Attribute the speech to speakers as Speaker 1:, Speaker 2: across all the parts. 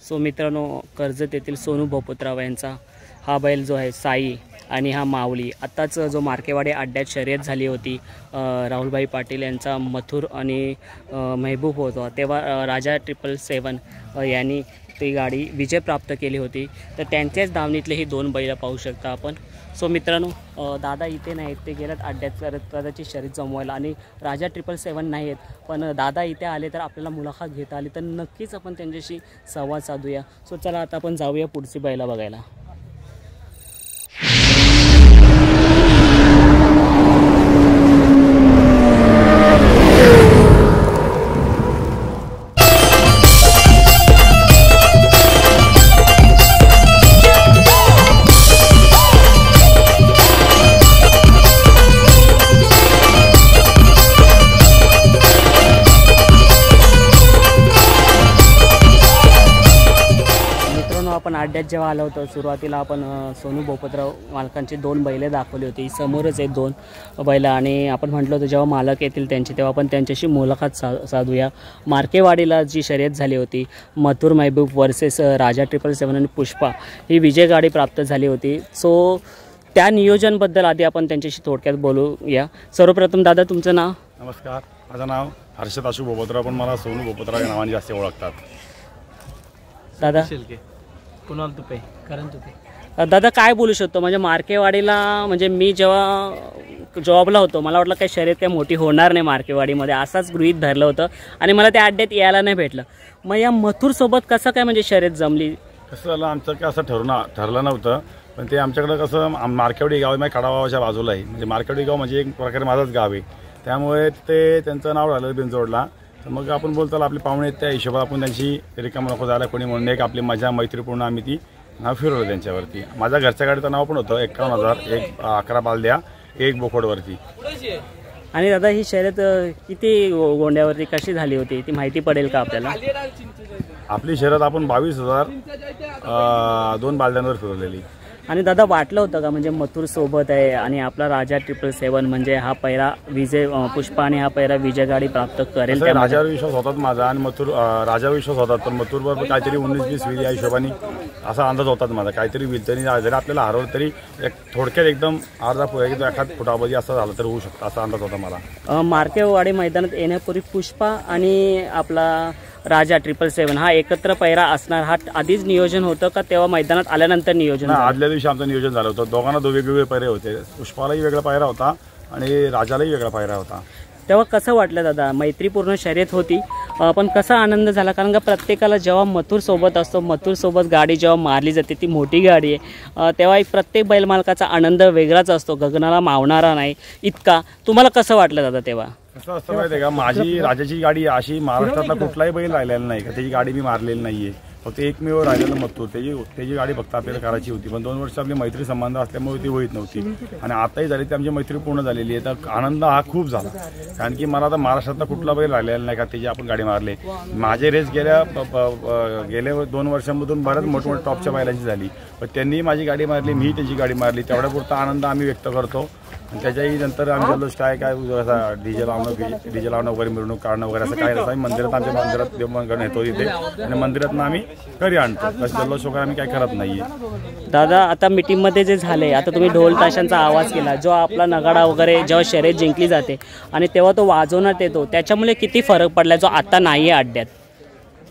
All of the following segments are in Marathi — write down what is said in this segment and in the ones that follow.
Speaker 1: सो मित्रांनो, कर्जत येथील सोनू भोपतराव यांचा हा बैल जो आहे साई आणि हा माऊली, आत्ताच जो मार्केवाडी अड्ड्यात शर्यत झाली होती, राहुलभाई पाटील यांचा मथुर आणि महबूब होता, तेव्हा राजा 777 यांनी ती गाडी विजय प्राप्त केली होती। तर त्यांच्याच दावणीतले ही दोन बैल पाहू शकता आपण। सो मित्रांनो, दादा इथे नाहीत, ते गेल्यात अड्ड्यात कदाचित शर्यत जमवायला, आणि राजा 777 नाही आहेत, पण दादा इथे आले तर आपल्याला मुलाखत घेता आली तर नक्कीच आपण त्यांच्याशी संवाद साधूया। सो चला आता आपण जाऊया पुढची बैला बघायला। आपण अड्ड्यात जेव्हा आलो होतो, सुरुवातीला आपण सोनू भोपतराव मालकांची दोन बैले दाखवली होती, समोरच आहेत दोन बैलं, आणि आपण म्हटलं होतं जेव्हा मालक येतील त्यांची तेव्हा आपण त्यांच्याशी मुलाखत साधूया। मार्केवाडीला जी शर्यत झाली होती, मथुर महबूब वर्सेस राजा 777 आणि पुष्पा, ही विजय गाडी प्राप्त झाली होती। सो त्या नियोजनबद्दल आधी आपण त्यांच्याशी थोडक्यात बोलूया। सर्वप्रथम दादा, तुमचं नाव?
Speaker 2: नमस्कार, माझं नाव हर्षद आशू भोपतराव, पण मला सोनू भोपतराव या नावाने जास्त ओळखतात।
Speaker 1: दादा
Speaker 3: कुणाल तुपे, करण तुपे।
Speaker 1: दादा काय बोलू शकतो, म्हणजे मार्केवाडीला, म्हणजे मी जेव्हा जॉबला होतो मला वाटलं काही शर्यत काही मोठी होणार नाही मार्केवाडीमध्ये, असाच गृहीत धरलं होतं, आणि मला त्या अड्ड्यात यायला नाही भेटलं। मग या मथुरसोबत कसं काय म्हणजे शर्यत जमली?
Speaker 2: कसं झालं, आमचं काय असं ठरलं नव्हतं, पण ते आमच्याकडं कसं मार्केवाडी गाव आहे, माझ्या खडागावाच्या बाजूला आहे, म्हणजे मार्केवाडी गाव म्हणजे एक प्रकारे माझंच गाव आहे, त्यामुळे ते त्यांचं नाव राहिलं बिनजोडला। तर मग आपण बोलताना आपले पाहुणे आहेत, त्या हिशोबात आपण त्यांची रिकामा नको जायला कोणी म्हणून एक आपली मजा मैत्रीपूर्ण आम्ही ती नाव फिरवलं त्यांच्यावरती। माझ्या घरच्या गाडीचं नाव पण होतं 51,000, 11 बालद्या, 1 बोकोडवरती।
Speaker 1: आणि दादा ही शर्यत किती गोंड्यावरती कशी झाली होती ती माहिती पडेल का आपल्याला?
Speaker 2: आपली शर्यत आपण 22,000 2 बालद्यांवर फिरवलेली।
Speaker 1: आणि दादा वाटलं होतं का म्हणजे मथुर सोबत आहे आणि आपला राजा 777 म्हणजे हा पैरा विजय, पुष्पा आणि हा पैरा विजय गाडी प्राप्त करेल?
Speaker 2: त्या राजावर विश्वास होतात माझा, आणि मथुर राजावर विश्वास होतात, पण मथुरवर काहीतरी 19-20 होईल या हिशोबाने असा अंदाज होतात माझा, काहीतरी होईल तरी जरी आपल्याला हरवलं तरी एक थोडक्यात एकदम अर्धा एखाद फुटामध्ये असं झालं तर होऊ शकतं असा अंदाज होता मला।
Speaker 1: मार्केवाडी मैदानात येण्यापूर्वी पुष्पा आणि आपला राजा 777 हा एकत्र पैरा असणार, हा आधीच नियोजन होतं का तेव्हा मैदानात आल्यानंतर नियोजन?
Speaker 2: आदल्या दिवशी आमचं नियोजन झालं होतं, दोघांना वेगवेगळे पैरे होते, पुष्पालाही वेगळा पैरा होता आणि राजालाही वेगळा पैरा होता।
Speaker 1: तेव्हा कसं वाटलं दादा? मैत्रीपूर्ण शर्यत होती, पण कसा आनंद झाला? कारण का प्रत्येकाला जेव्हा मथुर सोबत असतो, मथुर सोबत गाडी जेव्हा मारली जाते, ती मोठी गाडी आहे, तेव्हा एक प्रत्येक बैलमालकाचा आनंद वेगळाच असतो, गगनाला मावणारा नाही इतका। तुम्हाला कसं वाटलं दादा तेव्हा?
Speaker 2: कसं असतं माहिती आहे का, माझी राजाची गाडी अशी महाराष्ट्रातला कुठलाही बैल राहिलेला नाही का त्याची गाडी मी मारलेली नाहीये, फक्त एकमेव राहिलेलं मथुर, त्याची गाडी फक्त आपल्याला करायची होती, पण 2 वर्ष आपली मैत्री संबंध असल्यामुळे ती होत नव्हती, आणि आताही झाली ती आमची मैत्री पूर्ण झालेली आहे। तर आनंद हा खूप झाला, कारण की मला आता महाराष्ट्रातला कुठला बैल राहिलेला नाही का त्याची आपण गाडी मारले। माझे रेस गेल्या 2 वर्षांमधून बऱ्याच मोठमोठ्या टॉपच्या बैलांची झाली, पण त्यांनी माझी गाडी मारली, मी त्याची गाडी मारली, तेवढ्यापुरता आनंद आम्ही व्यक्त करतो। त्याच्याही नंतर आम्ही जल्लोष काय डीजे लावणं वगैरे, मिरवणूक काढणं वगैरे असं काय नसतं, मंदिरात आमच्या मंदिरात देवमन येतो तिथे, आणि मंदिरात आम्ही घरी आणतो, तसं जल्लोष वगैरे आम्ही काय करत नाहीये।
Speaker 1: दादा आता मीटिंगमध्ये जे झाले, आता तुम्ही ढोल ताशांचा आवाज केला, जो आपला नगाडा वगैरे जेव्हा शर्यत जिंकली जाते आणि तेव्हा तो वाजवण्यात येतो, त्याच्यामुळे किती फरक पडला जो आता नाही आहे अड्ड्यात?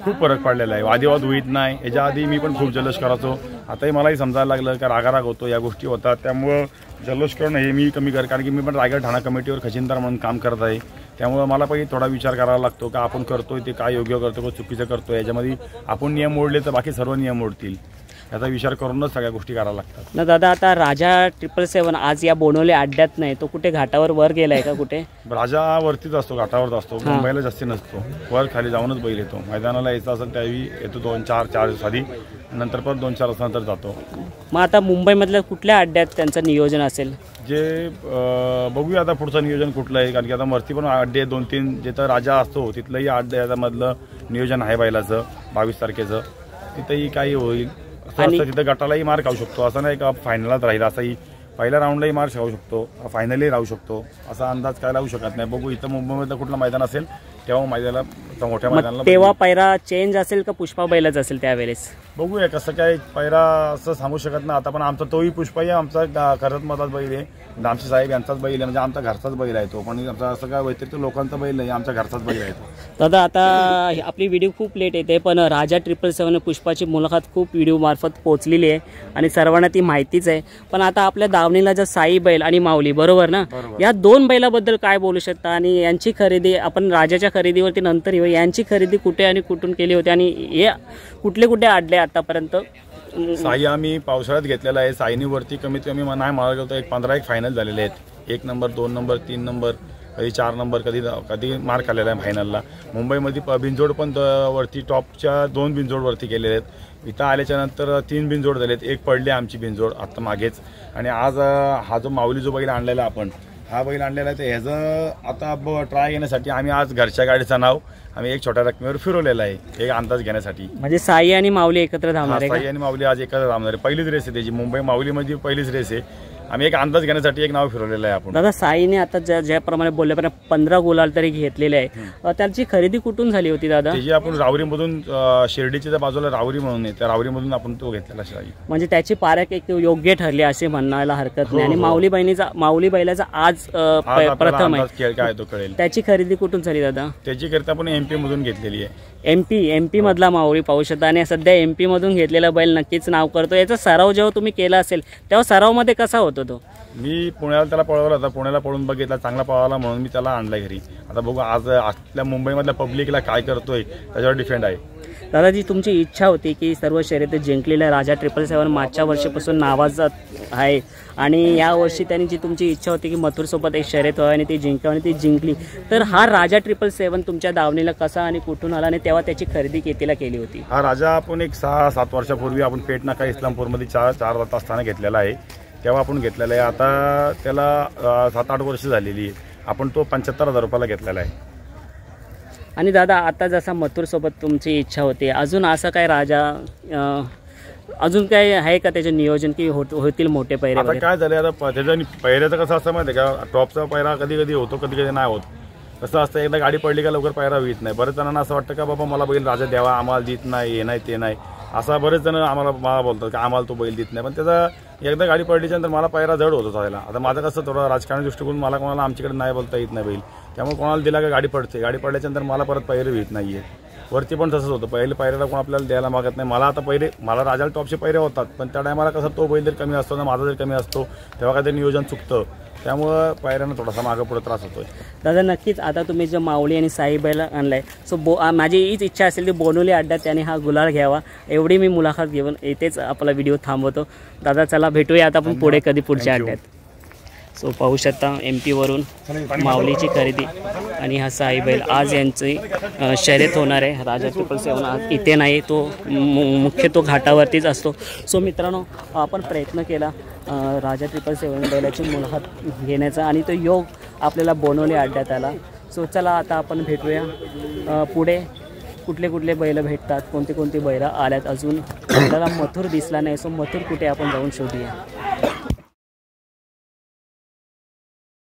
Speaker 2: खूप फरक पडलेला आहे, वादविवाद होईत नाही। याच्या आधी मी पण खूप जल्लोष करायचो, आताही मलाही समजायला लागलं का रागाराग होतो, या गोष्टी होतात, त्यामुळं जल्लोष करणं हे मी कमी कारण की मी पण रायगड ठाणा कमिटीवर खजिनदार म्हणून काम करत आहे, त्यामुळं मला पण थोडा विचार करावा लागतो का आपण करतोय ते काय योग्य करतो का चुकीचं करतो, याच्यामध्ये आपण नियम मोडले तर बाकी सर्व नियम मोडतील, याचा विचार करूनच सगळ्या गोष्टी करायला लागतात
Speaker 1: ना। दादा आता राजा 777 आज या बोनवले अड्ड्यात नाही, तो कुठे घाटावर वर गेलाय का कुठे?
Speaker 2: राजा वरतीच असतो, घाटावरच असतो, मुंबईला जास्ती नसतो, वर खाली जाऊनच बैल येतो, मैदानाला यायचा असेल त्यावेळी येतो 2-4 दिवस आधी, नंतर परत 2-4 दिवसानंतर जातो।
Speaker 1: मग आता मुंबईमधल्या कुठल्या अड्ड्यात त्यांचं नियोजन असेल?
Speaker 2: जे बघूया आता पुढचं नियोजन कुठलं आहे, कारण की आता वरती पण अड्डे 2-3 जिथं राजा असतो तिथलंही अड्ड्यामधलं नियोजन आहे बैलाचं 22 तारखेचं, तिथंही काही होईल असं, तिथं गटालाही मार खाऊ शकतो, असं नाही का फायनलात राहील, असाही पहिल्या राऊंडलाही मार खाऊ शकतो, फायनलही राहू शकतो, असा अंदाज काय लावू शकत नाही। बघू इथं मुंबईमधलं कुठलं मैदान असेल तेव्हा मैदानाला फक्त मोठ्या
Speaker 1: मग
Speaker 2: मैदानाला
Speaker 1: तेव्हा पैरा चेंज असेल का पुष्पा बैलच असेल त्यावेळेस?
Speaker 2: बघूया कसं काय पैरा असं सांगू शकत नाही आता, पण आमचा तोही पुष्पाही आमचा खरंच मधात बैल आहे, दामशी साहेब यांचाच बैल आहे, म्हणजे आमचा घरचाच बैल आहे तो, पण आमचा असं काय व्यतिरिक्त लोकांचा बैल नाही, आमच्या घरचाच बैल आहे तो.
Speaker 1: दादा आता आपली व्हिडिओ खूप लेट येते, पण राजा 777 पुष्पाची मुलाखत खूप व्हिडिओ मार्फत पोहोचलेली आहे आणि सर्वांना ती माहितीच आहे. पण आता आपल्या दावणीला जर साई बैल आणि माऊली बरोबर ना, या दोन बैलाबद्दल काय बोलू शकता? आणि यांची खरेदी आपण राजाच्या खरेदीवरती नंतर येऊ, यांची खरेदी कुठे आणि कुठून केली होती आणि हे कुठले कुठे अडले आतापर्यंत?
Speaker 2: साई आम्ही पावसाळ्यात घेतलेला आहे. साईनी वरती कमीत कमी नाही मला गेलो तर 15 फायनल झालेले आहेत. 1 नंबर 2 नंबर 3 नंबर कधी 4 नंबर कधी मार्क आलेला आहे फायनलला. मुंबईमध्ये बिनजोड पण वरती टॉपच्या 2 बिनजोड वरती केलेले आहेत. इथं आल्याच्यानंतर 3 बिनजोड झालेत, 1 पडली आमची बिनजोड आत्ता मागेच. आणि आज हा जो माऊली जो बैल आणलेला आपण हा बैल आणलेला आहे तर ह्याचं आता ट्राय घेण्यासाठी आम्ही आज घरच्या गाडीचं नाव आम्ही एक छोट्या रकमेवर फिरवलेला आहे, एक अंदाज घेण्यासाठी.
Speaker 1: म्हणजे साई आणि माऊली एकत्र धावणार आहे?
Speaker 2: साई आणि माऊली आज एकत्र धावणार आहे. पहिलीच रेस आहे त्याची, मुंबई माऊलीमध्ये पहिलीच रेस आहे. आम्ही एक अंदाज घेण्यासाठी एक नाव फिरवलेलं आहे आपण.
Speaker 1: दादा साईने आता ज्याप्रमाणे बोलल्याप्रमाणे 15 गुलाल तरी घेतलेले आहे, त्याची खरेदी कुठून झाली होती दादा?
Speaker 2: त्याची आपण रावरीमधून शिर्डीच्या बाजूला रावरी म्हणून आहे, त्या रावरीमधून आपण तो घेतलेला साई.
Speaker 1: म्हणजे त्याची पारख एक योग्य ठरली असे म्हणायला हरकत नाही. आणि माऊली बैलाचा आज प्रथम आहे,
Speaker 2: खेळ काय तो कळेल.
Speaker 1: त्याची खरेदी कुठून झाली दादा?
Speaker 2: त्याची खरेदी आपण MP मधून घेतलेली आहे.
Speaker 1: MP मधला माऊली पाहू शकता. आणि सध्या MP मधून घेतलेला बैल नक्कीच नाव करतो. याचा सराव जेव्हा तुम्ही केला असेल तेव्हा सरावमध्ये कसा होतो तो?
Speaker 2: मी पुण्याला त्याला पळवला होता, पुण्याला पळून बघितला, चांगला पळाला म्हणून मी त्याला आणलाय घरी. आता बघू आज आपल्या मुंबईमधल्या पब्लिकला काय करतोय त्याच्यावर डिपेंड आहे.
Speaker 1: दादाजी तुमची इच्छा होती की सर्व शर्यती जिंकलेल्या राजा 777 मागच्या वर्षीपासून नावाजत आहे आणि या वर्षी त्यांनी जी तुमची इच्छा होती की मथुरसोबत एक शर्यत व्हावी आणि ती जिंकावी आणि ती जिंकली, तर हा राजा 777 तुमच्या दावणीला कसा आणि कुठून आला आणि तेव्हा त्याची खरेदी कितीला केली होती?
Speaker 2: हा राजा आपण एक 6-7 वर्षापूर्वी आपण पेठ नाका इस्लामपूरमध्ये 4 असताना घेतलेला आहे, तेव्हा आपण घेतलेला आहे. आता त्याला 7-8 वर्ष झालेली आहे. आपण तो 75,000 रुपयाला घेतलेला आहे.
Speaker 1: आणि दादा आता जसा मथुरसोबत तुमची इच्छा होती, अजून असं काय राजा अजून काय आहे का त्याचे नियोजन की होतील मोठे पैरे?
Speaker 2: आता काय झालं आता त्याच्या पैऱ्याचं कसं असतं माहिती आहे का, टॉपचा पैरा कधी कधी होतो कधी कधी नाही होत. कसं असतं एकदा गाडी पडली का लवकर पैरा होत नाही. बरेच जणांना असं वाटतं का बाबा मला बैल राजा द्यावा, आम्हाला देत नाही, हे नाही ते नाही, असा बरेच जण मला बोलतात की आम्हाला तो बैल देत नाही. पण त्याचा एकदा गाडी पडल्याच्यानंतर मला पैरा जड होतो चालायला. आता माझं कसं थोडं राजकारणी दृष्टिकोन, मला कोणाला आमच्याकडे नाही बोलता येत नाही बैल, त्यामुळे कोणाला दिला का गाडी पडते, गाडी पडल्याच्यानंतर मला परत पैरे होत नाही आहे. वरती पण तसंच होतं, पहिले पैऱ्याला कोण आपल्याला द्यायला मागत नाही. मला आता मला राजाला टॉपचे पैरे होतात, पण त्या टायमाला कसं तो बैल जर कमी असतो ना माझा जर कमी असतो तेव्हा काहीतरी नियोजन चुकतं, त्यामुळं पायऱ्यांना थोडासा मागं पुढे त्रास होतोय.
Speaker 1: दादा नक्कीच आता तुम्ही जो माऊली आणि साई बैल आणलाय, सो माझी हीच इच्छा असेल की बोनोली अड्ड्यात त्याने हा गुलाल घ्यावा. एवढी मी मुलाखत घेऊन इथेच आपला व्हिडिओ थांबवतो. दादा चला भेटूया आता आपण पुढे कधी पुढच्या अड्ड्यात. सो पाहू शकता MP वरून माऊलीची खरेदी आणि हा साई बैल आज यांची शर्यत होणार आहे. राजा 777 आज इथे नाही, तो मुख्य तो घाटावरतीच असतो. सो मित्रांनो आपण प्रयत्न केला राजा 777 बैलाची मुलाखत घेण्याचा आणि तो योग आपल्याला बोनवली अड्ड्यात आला. सो चला आता आपण भेटूया पुढे कुठले कुठले बैल भेटतात, कोणती बैलं आल्यात. अजून आपल्याला मथुर दिसला नाही, सो मथुर कुठे आपण जाऊन शोधूया.